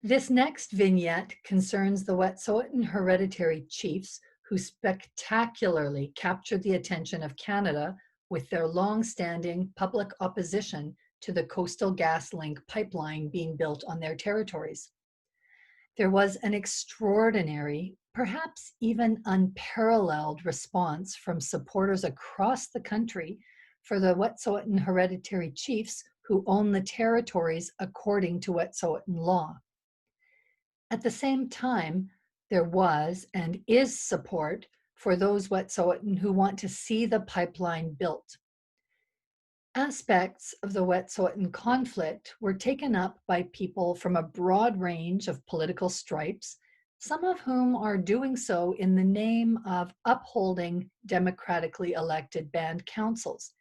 This next vignette concerns the Wet'suwet'en hereditary chiefs who spectacularly captured the attention of Canada with their long-standing public opposition to the Coastal GasLink pipeline being built on their territories. There was an extraordinary, perhaps even unparalleled response from supporters across the country for the Wet'suwet'en hereditary chiefs who own the territories according to Wet'suwet'en law. At the same time, there was and is support for those Wet'suwet'en who want to see the pipeline built. Aspects of the Wet'suwet'en conflict were taken up by people from a broad range of political stripes, some of whom are doing so in the name of upholding democratically elected band councils.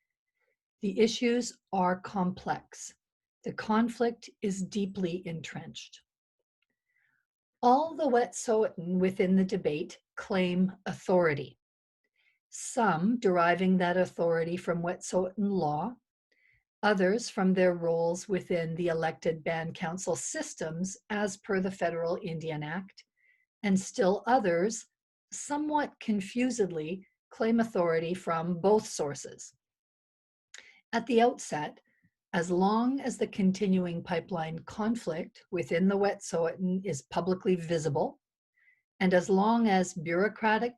The issues are complex. The conflict is deeply entrenched. All the Wet'suwet'en within the debate claim authority, some deriving that authority from Wet'suwet'en law, others from their roles within the elected band council systems as per the Federal Indian Act, and still others, somewhat confusedly, claim authority from both sources. At the outset, as long as the continuing pipeline conflict within the Wet'suwet'en is publicly visible, and as long as bureaucrats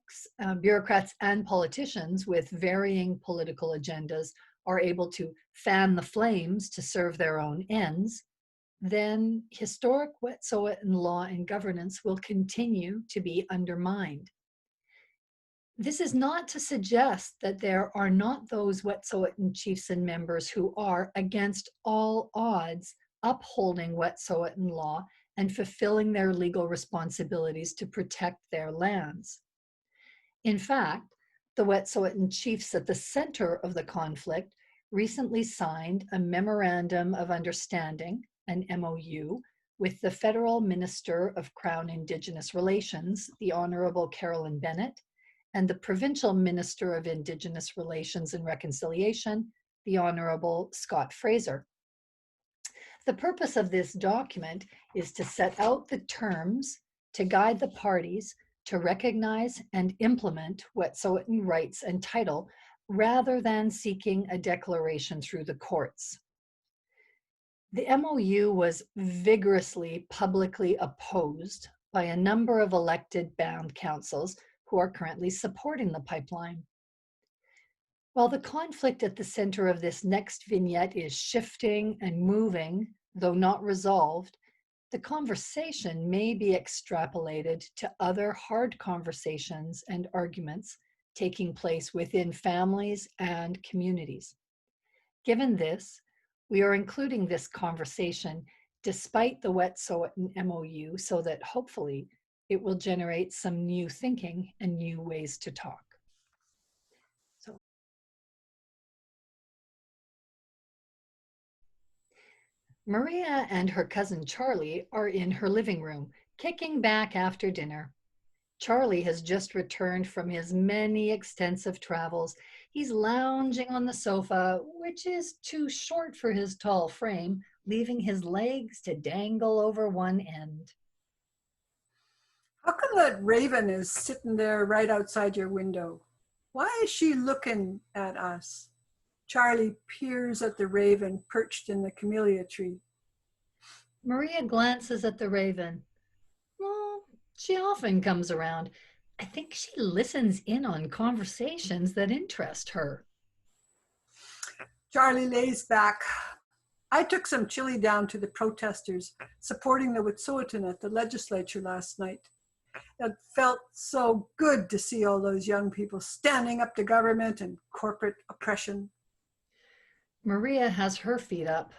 and politicians with varying political agendas are able to fan the flames to serve their own ends, then historic Wet'suwet'en law and governance will continue to be undermined. This is not to suggest that there are not those Wet'suwet'en chiefs and members who are, against all odds, upholding Wet'suwet'en law and fulfilling their legal responsibilities to protect their lands. In fact, the Wet'suwet'en chiefs at the center of the conflict recently signed a Memorandum of Understanding, an MOU, with the Federal Minister of Crown Indigenous Relations, the Honorable Carolyn Bennett, and the Provincial Minister of Indigenous Relations and Reconciliation, the Honorable Scott Fraser. The purpose of this document is to set out the terms to guide the parties to recognize and implement Wet'suwet'en rights and title rather than seeking a declaration through the courts. The MOU was vigorously publicly opposed by a number of elected band councils who are currently supporting the pipeline. While the conflict at the center of this next vignette is shifting and moving, though not resolved, the conversation may be extrapolated to other hard conversations and arguments taking place within families and communities. Given this, we are including this conversation despite the Wet'suwet'en MOU so that hopefully it will generate some new thinking and new ways to talk. So, Maria and her cousin Charlie are in her living room, kicking back after dinner. Charlie has just returned from his many extensive travels. He's lounging on the sofa, which is too short for his tall frame, leaving his legs to dangle over one end. How come that raven is sitting there right outside your window? Why is she looking at us? Charlie peers at the raven perched in the camellia tree. Maria glances at the raven. Well, she often comes around. I think she listens in on conversations that interest her. Charlie lays back. I took some chili down to the protesters supporting the Wet'suwet'en at the legislature last night. It felt so good to see all those young people standing up to government and corporate oppression. Maria has her feet up.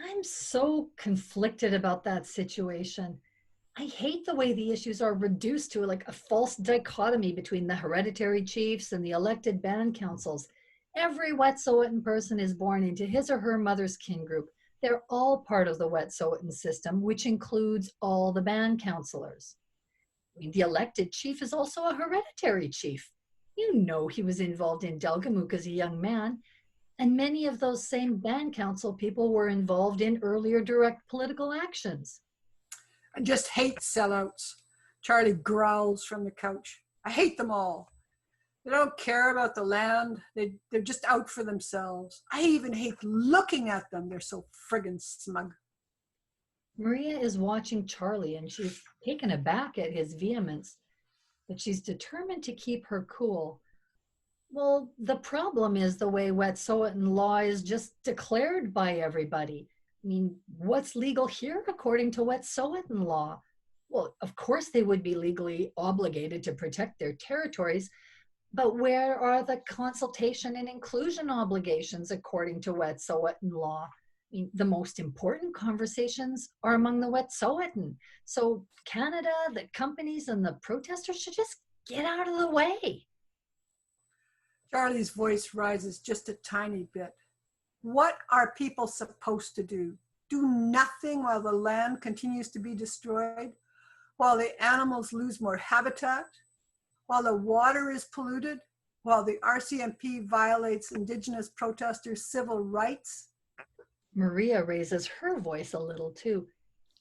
I'm so conflicted about that situation. I hate the way the issues are reduced to like a false dichotomy between the hereditary chiefs and the elected band councils. Every Wet'suwet'en person is born into his or her mother's kin group. They're all part of the Wet'suwet'en system, which includes all the band councilors. I mean, the elected chief is also a hereditary chief. You know he was involved in Delgamuukw as a young man, and many of those same band council people were involved in earlier direct political actions. I just hate sellouts. Charlie growls from the couch. I hate them all. They don't care about the land. They're just out for themselves. I even hate looking at them. They're so friggin' smug. Maria is watching Charlie and she's taken aback at his vehemence, but she's determined to keep her cool. Well, the problem is the way Wet'suwet'en law is just declared by everybody. I mean, what's legal here according to Wet'suwet'en law? Well, of course they would be legally obligated to protect their territories, but where are the consultation and inclusion obligations according to Wet'suwet'en law? I mean, the most important conversations are among the Wet'suwet'en. So Canada, the companies, and the protesters should just get out of the way. Charlie's voice rises just a tiny bit. What are people supposed to do? Do nothing while the land continues to be destroyed? While the animals lose more habitat? While the water is polluted? While the RCMP violates Indigenous protesters' civil rights? Maria raises her voice a little too.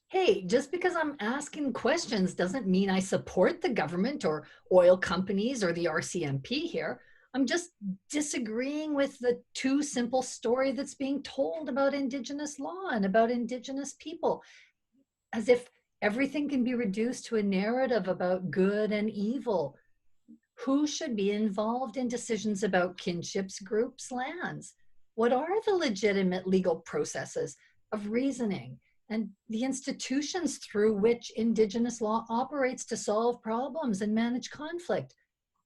Hey, just because I'm asking questions doesn't mean I support the government or oil companies or the RCMP here. I'm just disagreeing with the too simple story that's being told about Indigenous law and about Indigenous people, as if everything can be reduced to a narrative about good and evil. Who should be involved in decisions about kinships, groups, lands? What are the legitimate legal processes of reasoning and the institutions through which Indigenous law operates to solve problems and manage conflict?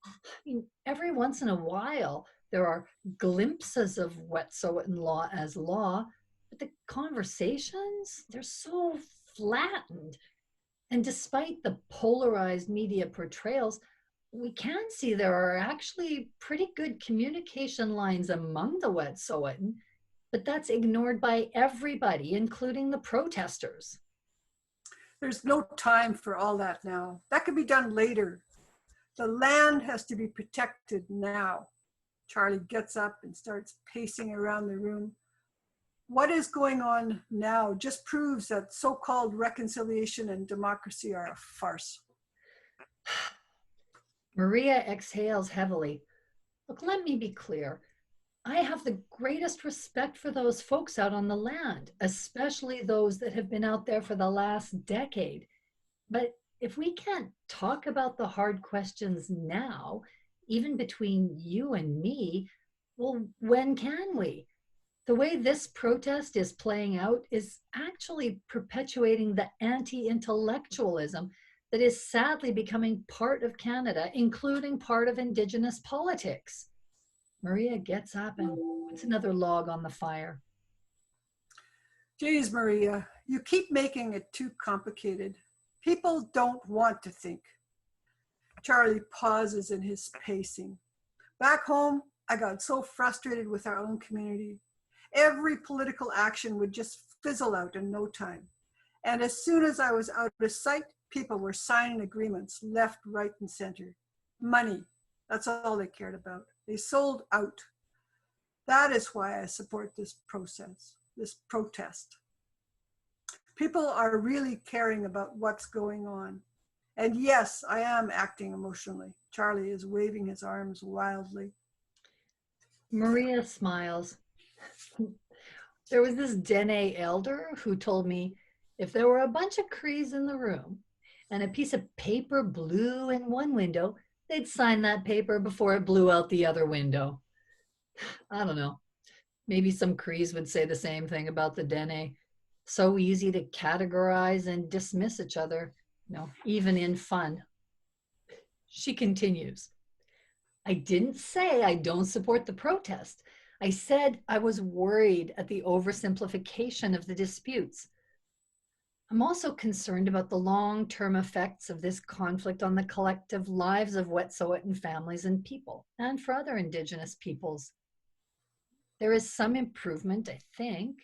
I mean, every once in a while, there are glimpses of Wet'suwet'en law as law, but the conversations, they're so flattened. And despite the polarized media portrayals, we can see there are actually pretty good communication lines among the Wet'suwet'en, but that's ignored by everybody, including the protesters. There's no time for all that now. That can be done later. The land has to be protected now. Charlie gets up and starts pacing around the room. What is going on now just proves that so-called reconciliation and democracy are a farce. Maria exhales heavily. Look, let me be clear. I have the greatest respect for those folks out on the land, especially those that have been out there for the last decade. But if we can't talk about the hard questions now, even between you and me, well, when can we? The way this protest is playing out is actually perpetuating the anti-intellectualism that is sadly becoming part of Canada, including part of Indigenous politics. Maria gets up and puts another log on the fire. Geez, Maria, you keep making it too complicated. People don't want to think. Charlie pauses in his pacing. Back home, I got so frustrated with our own community. Every political action would just fizzle out in no time. And as soon as I was out of sight, people were signing agreements left, right, and center. Money, that's all they cared about. They sold out. That is why I support this protest. People are really caring about what's going on. And yes, I am acting emotionally. Charlie is waving his arms wildly. Maria smiles. There was this Dene elder who told me if there were a bunch of Crees in the room and a piece of paper blew in one window, they'd sign that paper before it blew out the other window. I don't know. Maybe some Crees would say the same thing about the Dene. So easy to categorize and dismiss each other, even in fun. She continues. I didn't say I don't support the protest. I said I was worried at the oversimplification of the disputes. I'm also concerned about the long-term effects of this conflict on the collective lives of Wet'suwet'en families and people, and for other Indigenous peoples. There is some improvement, I think.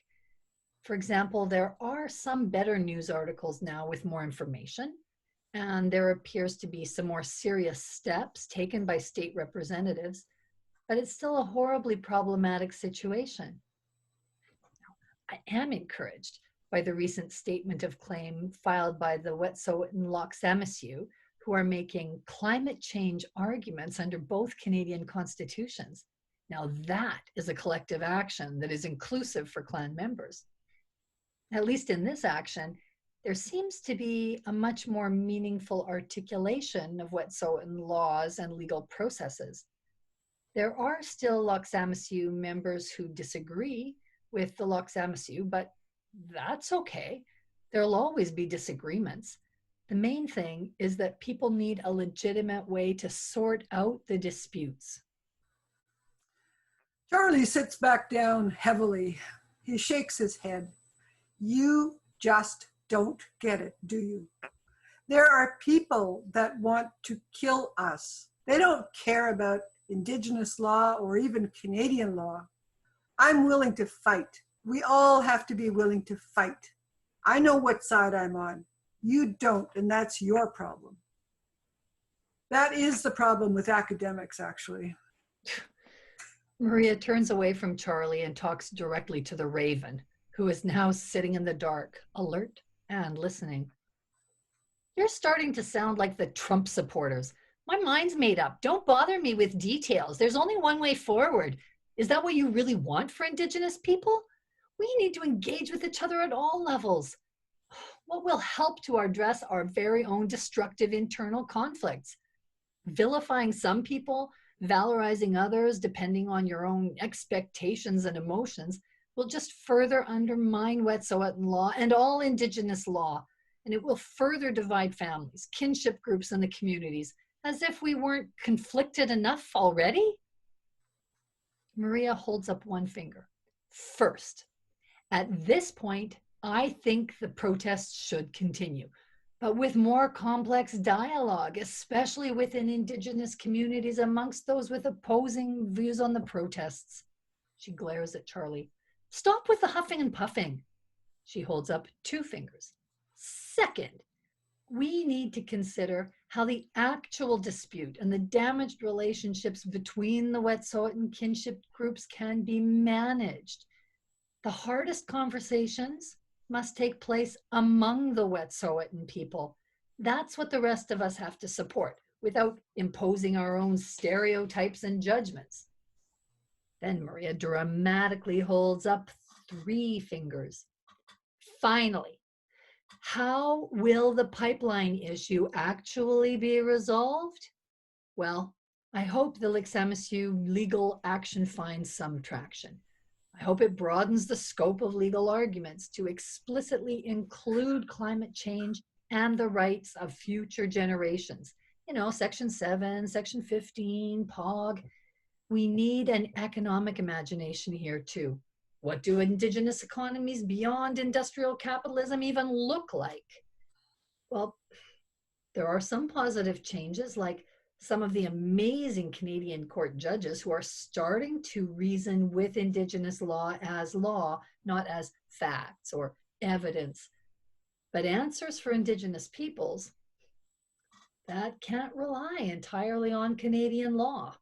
For example, there are some better news articles now with more information, and there appears to be some more serious steps taken by state representatives, but it's still a horribly problematic situation. I am encouraged by the recent statement of claim filed by the Wet'suwet'en Loxamasiu, who are making climate change arguments under both Canadian constitutions. Now that is a collective action that is inclusive for clan members. At least in this action, there seems to be a much more meaningful articulation of Wet'suwet'en laws and legal processes. There are still Loxamasiu members who disagree with the Loxamasiu, but that's okay. There'll always be disagreements. The main thing is that people need a legitimate way to sort out the disputes. Charlie sits back down heavily. He shakes his head. You just don't get it, do you? There are people that want to kill us. They don't care about Indigenous law or even Canadian law. I'm willing to fight. We all have to be willing to fight. I know what side I'm on. You don't, and that's your problem. That is the problem with academics, actually. Maria turns away from Charlie and talks directly to the raven, who is now sitting in the dark, alert and listening. You're starting to sound like the Trump supporters. My mind's made up. Don't bother me with details. There's only one way forward. Is that what you really want for Indigenous people? We need to engage with each other at all levels. What will help to address our very own destructive internal conflicts? Vilifying some people, valorizing others, depending on your own expectations and emotions, will just further undermine Wet'suwet'en law and all Indigenous law, and it will further divide families, kinship groups, and the communities, as if we weren't conflicted enough already. Maria holds up one finger. First, at this point, I think the protests should continue, but with more complex dialogue, especially within Indigenous communities amongst those with opposing views on the protests. She glares at Charlie. Stop with the huffing and puffing. She holds up two fingers. Second, we need to consider how the actual dispute and the damaged relationships between the Wet'suwet'en kinship groups can be managed. The hardest conversations must take place among the Wet'suwet'en people. That's what the rest of us have to support, without imposing our own stereotypes and judgments. Then Maria dramatically holds up three fingers. Finally, how will the pipeline issue actually be resolved? Well, I hope the Loxamasiu legal action finds some traction. I hope it broadens the scope of legal arguments to explicitly include climate change and the rights of future generations. You know, Section 7, Section 15, POG. We need an economic imagination here too. What do Indigenous economies beyond industrial capitalism even look like? Well, there are some positive changes, like some of the amazing Canadian court judges who are starting to reason with Indigenous law, not as facts or evidence. But answers for Indigenous peoples, that can't rely entirely on Canadian law.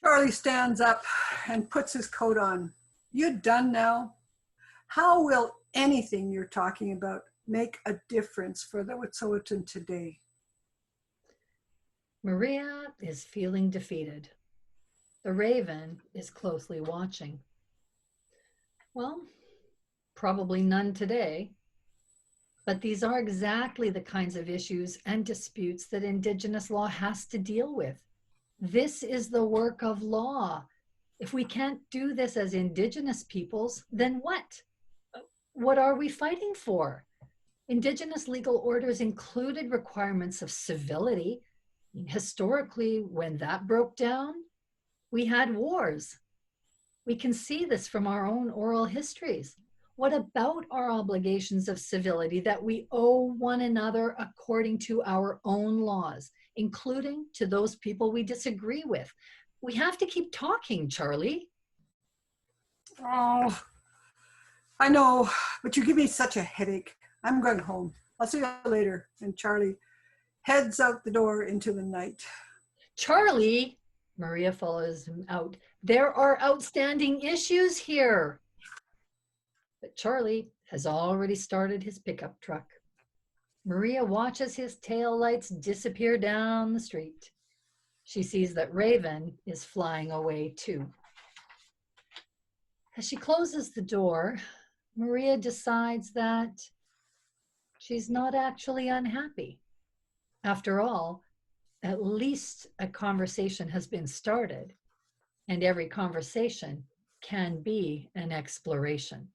Charlie stands up and puts his coat on. You done now? How will anything you're talking about make a difference for the Wet'suwet'en today? Maria is feeling defeated. The raven is closely watching. Well, probably none today. But these are exactly the kinds of issues and disputes that Indigenous law has to deal with. This is the work of law. If we can't do this as Indigenous peoples, then what? What are we fighting for? Indigenous legal orders included requirements of civility. Historically, when that broke down, we had wars. We can see this from our own oral histories. What about our obligations of civility that we owe one another according to our own laws, including to those people we disagree with? We have to keep talking, Charlie. Oh, I know, but you give me such a headache. I'm going home. I'll see you later. And Charlie heads out the door into the night. Charlie, Maria follows him out. There are outstanding issues here. But Charlie has already started his pickup truck. Maria watches his tail lights disappear down the street. She sees that Raven is flying away too. As she closes the door, Maria decides that she's not actually unhappy. After all, at least a conversation has been started, and every conversation can be an exploration.